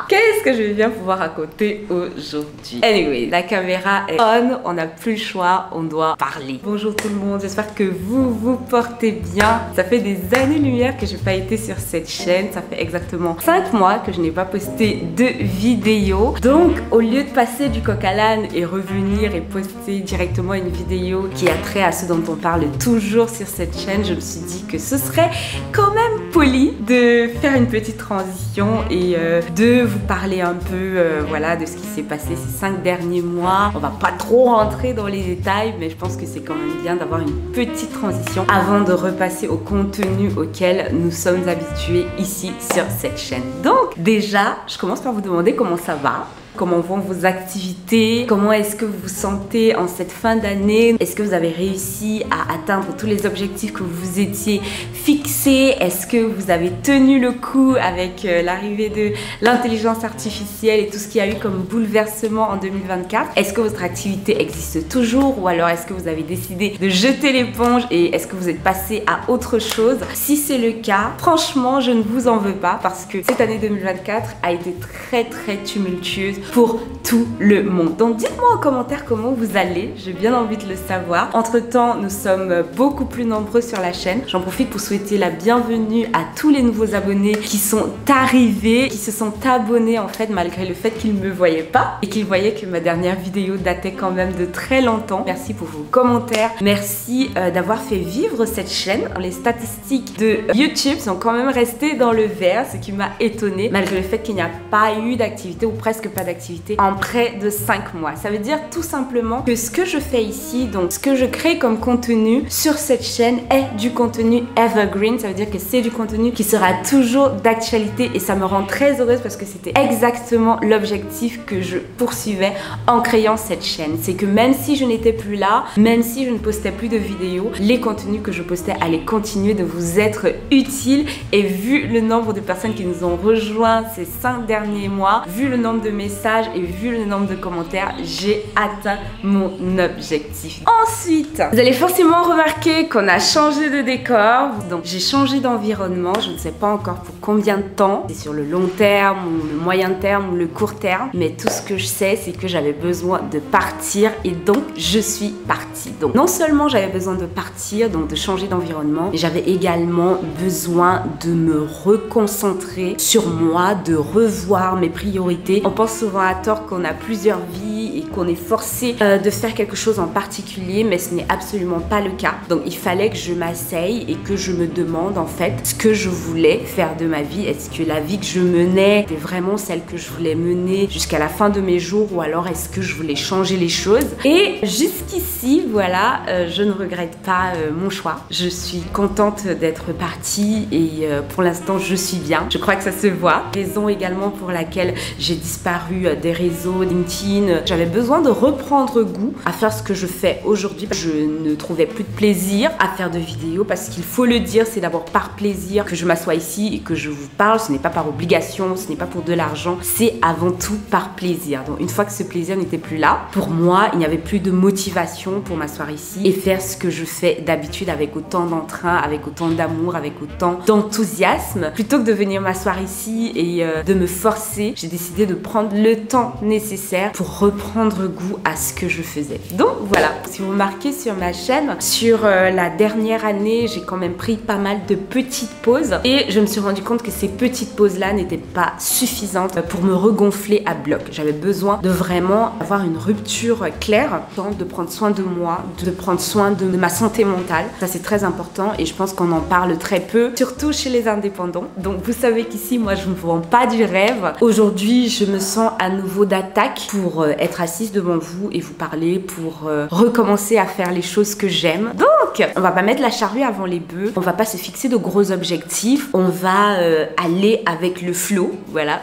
Qu'est-ce que je vais bien pouvoir raconter aujourd'hui? Anyway, la caméra est on n'a plus le choix, on doit parler. Bonjour tout le monde, j'espère que vous vous portez bien. Ça fait des années-lumière que j'ai pas été sur cette chaîne. Ça fait exactement 5 mois que je n'ai pas posté de vidéo. Donc, au lieu de passer du coq à l'âne et revenir et poster directement une vidéo qui a trait à ce dont on parle toujours sur cette chaîne, je me suis dit que ce serait quand même poli de faire une petite transition et de vous parler un peu voilà, de ce qui s'est passé ces 5 derniers mois. On va pas trop rentrer dans les détails, mais je pense que c'est quand même bien d'avoir une petite transition avant de repasser au contenu auquel nous sommes habitués ici sur cette chaîne. Donc déjà, je commence par vous demander comment ça va. Comment vont vos activités? Comment est-ce que vous vous sentez en cette fin d'année? Est-ce que vous avez réussi à atteindre tous les objectifs que vous étiez fixés? Est-ce que vous avez tenu le coup avec l'arrivée de l'intelligence artificielle et tout ce qu'il y a eu comme bouleversement en 2024? Est-ce que votre activité existe toujours ou alors est-ce que vous avez décidé de jeter l'éponge et est-ce que vous êtes passé à autre chose? Si c'est le cas, franchement, je ne vous en veux pas parce que cette année 2024 a été très tumultueuse pour tout le monde. Donc dites-moi en commentaire comment vous allez, j'ai bien envie de le savoir. Entre temps, nous sommes beaucoup plus nombreux sur la chaîne. J'en profite pour souhaiter la bienvenue à tous les nouveaux abonnés qui sont arrivés, qui se sont abonnés en fait malgré le fait qu'ils ne me voyaient pas et qu'ils voyaient que ma dernière vidéo datait quand même de très longtemps. Merci pour vos commentaires, merci d'avoir fait vivre cette chaîne. Les statistiques de YouTube sont quand même restées dans le vert, ce qui m'a étonnée malgré le fait qu'il n'y a pas eu d'activité ou presque pas d'activité en près de 5 mois. Ça veut dire tout simplement que ce que je fais ici, donc ce que je crée comme contenu sur cette chaîne est du contenu evergreen. Ça veut dire que c'est du contenu qui sera toujours d'actualité et ça me rend très heureuse parce que c'était exactement l'objectif que je poursuivais en créant cette chaîne. C'est que même si je n'étais plus là, même si je ne postais plus de vidéos, les contenus que je postais allaient continuer de vous être utiles et vu le nombre de personnes qui nous ont rejoints ces 5 derniers mois, vu le nombre de messages et vu le nombre de commentaires, j'ai atteint mon objectif. Ensuite, vous allez forcément remarquer qu'on a changé de décor. Donc j'ai changé d'environnement, je ne sais pas encore pour combien de temps. C'est sur le long terme ou le moyen terme ou le court terme. Mais tout ce que je sais, c'est que j'avais besoin de partir et donc je suis partie. Donc non seulement j'avais besoin de partir, donc de changer d'environnement, mais j'avais également besoin de me reconcentrer sur moi, de revoir mes priorités. On pense souvent à tort qu'on a plusieurs vies et qu'on est forcé de faire quelque chose en particulier, mais ce n'est absolument pas le cas. Donc il fallait que je m'asseye et que je me demande en fait ce que je voulais faire de ma vie. Est-ce que la vie que je menais était vraiment celle que je voulais mener jusqu'à la fin de mes jours ou alors est-ce que je voulais changer les choses? Et jusqu'ici, voilà, je ne regrette pas mon choix. Je suis contente d'être partie et pour l'instant je suis bien. Je crois que ça se voit. Raison également pour laquelle j'ai disparu des réseaux LinkedIn. J'avais besoin de reprendre goût à faire ce que je fais aujourd'hui. Je ne trouvais plus de plaisir à faire de vidéos parce qu'il faut le dire, c'est d'abord par plaisir que je m'assois ici et que je vous parle. Ce n'est pas par obligation, ce n'est pas pour de l'argent, c'est avant tout par plaisir. Donc une fois que ce plaisir n'était plus là, pour moi, il n'y avait plus de motivation pour m'asseoir ici et faire ce que je fais d'habitude avec autant d'entrain, avec autant d'amour, avec autant d'enthousiasme. Plutôt que de venir m'asseoir ici et de me forcer, j'ai décidé de prendre le temps nécessaire pour reprendre goût à ce que je faisais. Donc voilà, si vous remarquez sur ma chaîne, sur la dernière année, j'ai quand même pris pas mal de petites pauses et je me suis rendu compte que ces petites pauses-là n'étaient pas suffisantes pour me regonfler à bloc. J'avais besoin de vraiment avoir une rupture claire, de prendre soin de moi, de prendre soin de ma santé mentale. Ça c'est très important et je pense qu'on en parle très peu, surtout chez les indépendants. Donc vous savez qu'ici, moi je ne vous vends pas du rêve. Aujourd'hui, je me sens à nouveau d'attaque pour être assise devant vous et vous parler, pour recommencer à faire les choses que j'aime. Donc, on va pas mettre la charrue avant les bœufs, on va pas se fixer de gros objectifs, on va aller avec le flow, voilà.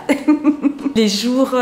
Les jours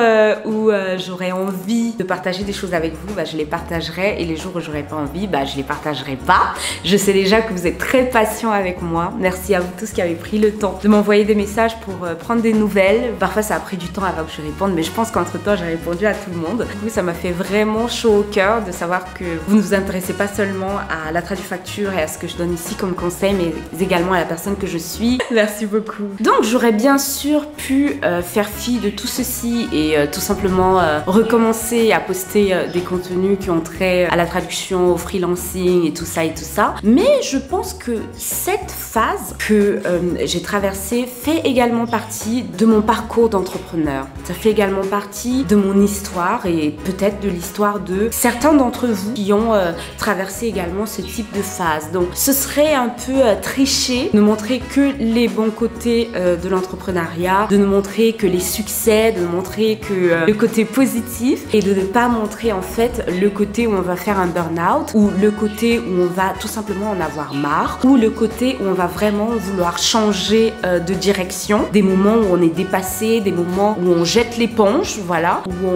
où j'aurai envie de partager des choses avec vous, bah, je les partagerai, et les jours où j'aurai pas envie, bah, je les partagerai pas. Je sais déjà que vous êtes très patients avec moi. Merci à vous tous qui avez pris le temps de m'envoyer des messages pour prendre des nouvelles. Parfois ça a pris du temps avant que je réponde, mais je pense qu'entre temps j'ai répondu à tout le monde. Du coup ça m'a fait vraiment chaud au cœur de savoir que vous ne vous intéressez pas seulement à la traducture et à ce que je donne ici comme conseil, mais également à la personne que je suis. Merci beaucoup. Donc j'aurais bien sûr pu faire fi de tout ceci et tout simplement recommencer à poster des contenus qui ont trait à la traduction, au freelancing et tout ça et tout ça. Mais je pense que cette phase que j'ai traversée fait également partie de mon parcours d'entrepreneur. Ça fait également partie de mon histoire et peut-être de l'histoire de certains d'entre vous qui ont traversé également ce type de phase. Donc ce serait un peu tricher, ne montrer que les bons côtés de l'entrepreneuriat, de nous montrer que les succès, de nous montrer que le côté positif et de ne pas montrer en fait le côté où on va faire un burn-out ou le côté où on va tout simplement en avoir marre ou le côté où on va vraiment vouloir changer de direction, des moments où on est dépassé, des moments où on jette l'éponge, voilà, où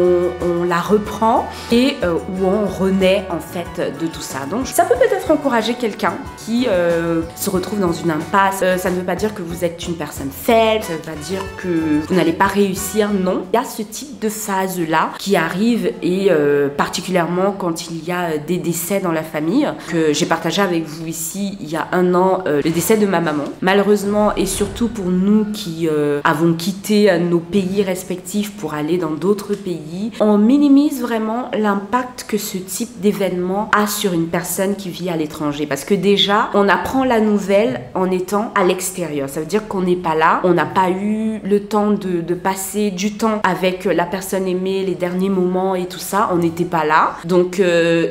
on la reprend et où on renaît en fait de tout ça. Donc ça peut peut-être encourager quelqu'un qui se retrouve dans une impasse. Ça ne veut pas dire que vous êtes une personne faible, ça ne veut pas dire que vous n'allez pas réussir, non. Il y a ce type de phase-là qui arrive et particulièrement quand il y a des décès dans la famille, que j'ai partagé avec vous ici il y a un an, le décès de ma maman. Malheureusement et surtout pour nous qui avons quitté nos pays respectifs pour aller dans d'autres pays, on minimise vraiment l'impact que ce type d'événement a sur une personne qui vit à l'étranger. Parce que déjà, on apprend la nouvelle en étant à l'extérieur. Ça veut dire qu'on n'est pas là, on n'a pas eu le temps de passer du temps avec la personne aimée, les derniers moments et tout ça, on n'était pas là. Donc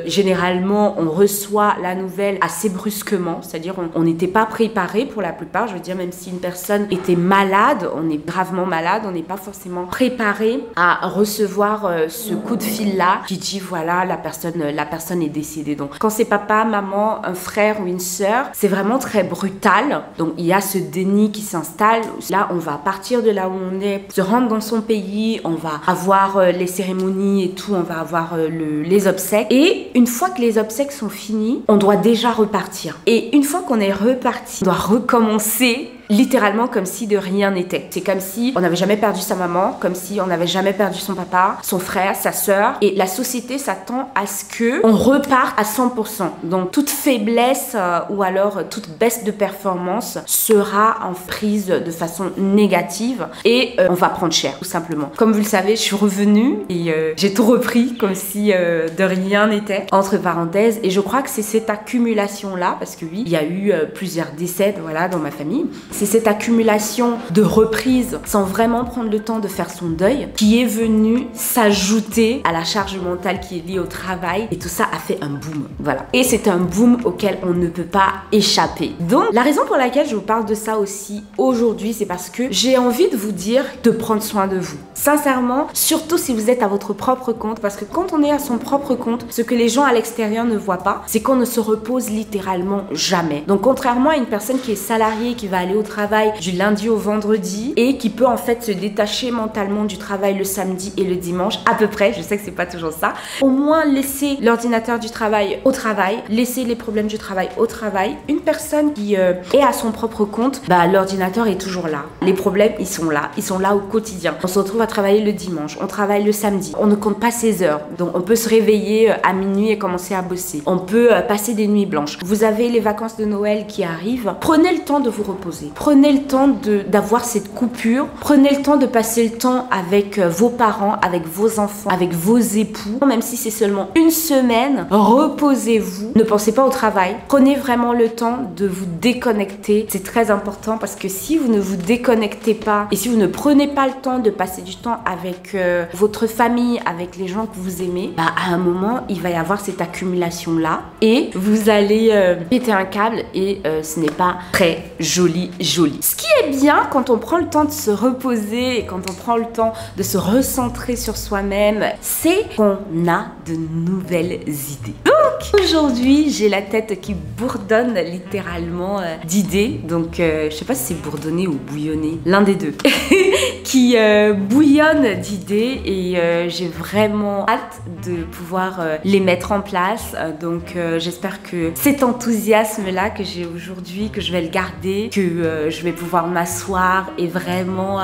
généralement, on reçoit la nouvelle assez brusquement, c'est-à-dire on n'était pas préparé pour la plupart. Je veux dire, même si une personne était malade, on est gravement malade, on n'est pas forcément préparé à recevoir ce coup de fil-là qui dit voilà, la personne est décédée. Donc quand c'est papa, maman, un frère ou une sœur, c'est vraiment très brutal. Donc il y a ce déni qui s'installe. Là, on va partir de là où on est, se rendre dans son pays, on va avoir les cérémonies et tout, on va avoir les obsèques. Et une fois que les obsèques sont finies, on doit déjà repartir. Et une fois qu'on est reparti, on doit recommencer littéralement comme si de rien n'était. C'est comme si on n'avait jamais perdu sa maman, comme si on n'avait jamais perdu son papa, son frère, sa sœur. Et la société s'attend à ce que on repart à 100%. Donc toute faiblesse ou alors toute baisse de performance sera en prise de façon négative et on va prendre cher, tout simplement. Comme vous le savez, je suis revenue et j'ai tout repris comme si de rien n'était, entre parenthèses. Et je crois que c'est cette accumulation-là, parce que oui, il y a eu plusieurs décès, voilà, dans ma famille. C'est cette accumulation de reprises sans vraiment prendre le temps de faire son deuil qui est venue s'ajouter à la charge mentale qui est liée au travail, et tout ça a fait un boom, voilà. Et c'est un boom auquel on ne peut pas échapper. Donc la raison pour laquelle je vous parle de ça aussi aujourd'hui, c'est parce que j'ai envie de vous dire de prendre soin de vous. Sincèrement, surtout si vous êtes à votre propre compte, parce que quand on est à son propre compte, ce que les gens à l'extérieur ne voient pas, c'est qu'on ne se repose littéralement jamais. Donc contrairement à une personne qui est salariée, qui va aller au travail du lundi au vendredi et qui peut en fait se détacher mentalement du travail le samedi et le dimanche, à peu près, je sais que c'est pas toujours ça, au moins laisser l'ordinateur du travail au travail, laisser les problèmes du travail au travail. Une personne qui est à son propre compte, bah l'ordinateur est toujours là, les problèmes ils sont là au quotidien. On se retrouve à travailler le dimanche, on travaille le samedi, on ne compte pas ses heures, donc on peut se réveiller à minuit et commencer à bosser, on peut passer des nuits blanches. Vous avez les vacances de Noël qui arrivent, prenez le temps de vous reposer. Prenez le temps d'avoir cette coupure. Prenez le temps de passer le temps avec vos parents, avec vos enfants, avec vos époux. Même si c'est seulement une semaine, reposez-vous. Ne pensez pas au travail. Prenez vraiment le temps de vous déconnecter. C'est très important parce que si vous ne vous déconnectez pas et si vous ne prenez pas le temps de passer du temps avec votre famille, avec les gens que vous aimez, bah, à un moment, il va y avoir cette accumulation-là et vous allez péter un câble et ce n'est pas très joli jolie. Ce qui est bien quand on prend le temps de se reposer et quand on prend le temps de se recentrer sur soi-même, c'est qu'on a de nouvelles idées. Donc aujourd'hui, j'ai la tête qui bourdonne littéralement d'idées. Donc je sais pas si c'est bourdonner ou bouillonner, l'un des deux, qui bouillonne d'idées et j'ai vraiment hâte de pouvoir les mettre en place. Donc j'espère que cet enthousiasme-là que j'ai aujourd'hui, que je vais le garder, que je vais pouvoir m'asseoir et vraiment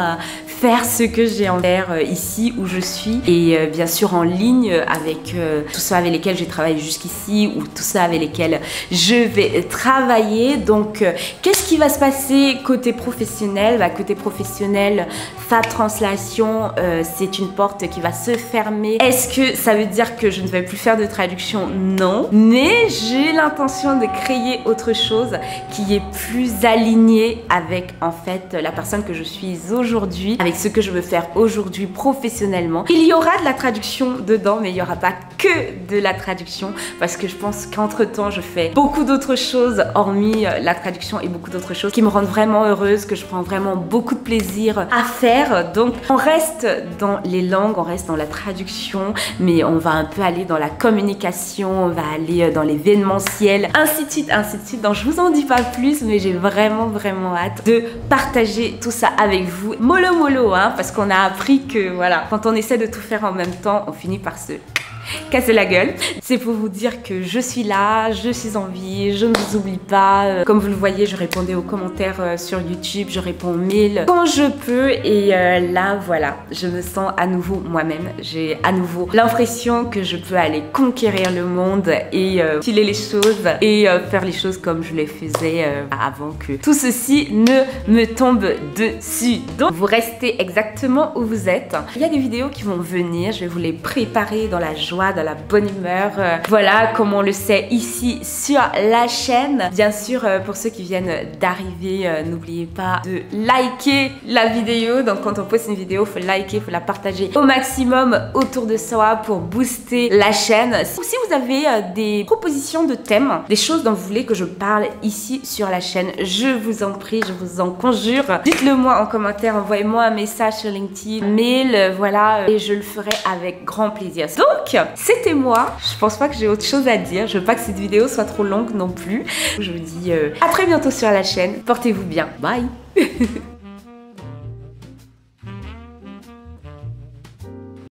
faire ce que j'ai envie de faire ici où je suis et bien sûr en ligne avec tous ceux avec lesquels j'ai travaillé jusqu'ici ou tous ceux avec lesquels je vais travailler. Donc qu'est-ce qui va se passer côté professionnel? Côté professionnel, Fab Translation, c'est une porte qui va se fermer. Est-ce que ça veut dire que je ne vais plus faire de traduction? Non, mais j'ai l'intention de créer autre chose qui est plus aligné avec en fait la personne que je suis aujourd'hui, avec ce que je veux faire aujourd'hui professionnellement. Il y aura de la traduction dedans, mais il n'y aura pas que de la traduction parce que je pense qu'entre temps je fais beaucoup d'autres choses hormis la traduction et beaucoup d'autres choses qui me rendent vraiment heureuse, que je prends vraiment beaucoup de plaisir à faire. Donc on reste dans les langues, on reste dans la traduction, mais on va un peu aller dans la communication, on va aller dans l'événementiel, ainsi de suite, ainsi de suite. Donc je vous en dis pas plus, mais j'ai vraiment hâte de partager tout ça avec vous. Mollo mollo, hein, parce qu'on a appris que voilà, quand on essaie de tout faire en même temps, on finit par se casser la gueule. C'est pour vous dire que je suis là, je suis en vie, je ne vous oublie pas. Comme vous le voyez, je répondais aux commentaires sur YouTube, je réponds aux mails quand je peux et là voilà, je me sens à nouveau moi-même. J'ai à nouveau l'impression que je peux aller conquérir le monde et filer les choses et faire les choses comme je les faisais avant que tout ceci ne me tombe dessus. Donc vous restez exactement où vous êtes. Il y a des vidéos qui vont venir, je vais vous les préparer dans la joie, dans la bonne humeur. Voilà, comme on le sait ici sur la chaîne. Bien sûr, pour ceux qui viennent d'arriver, n'oubliez pas de liker la vidéo. Donc quand on poste une vidéo, il faut liker, il faut la partager au maximum autour de soi pour booster la chaîne. Si vous avez des propositions de thèmes, des choses dont vous voulez que je parle ici sur la chaîne, je vous en prie, je vous en conjure, dites-le moi en commentaire, envoyez-moi un message sur LinkedIn, mail, voilà, et je le ferai avec grand plaisir. Donc, c'était moi. Je pense pas que j'ai autre chose à dire. Je veux pas que cette vidéo soit trop longue non plus. Je vous dis à très bientôt sur la chaîne. Portez-vous bien. Bye.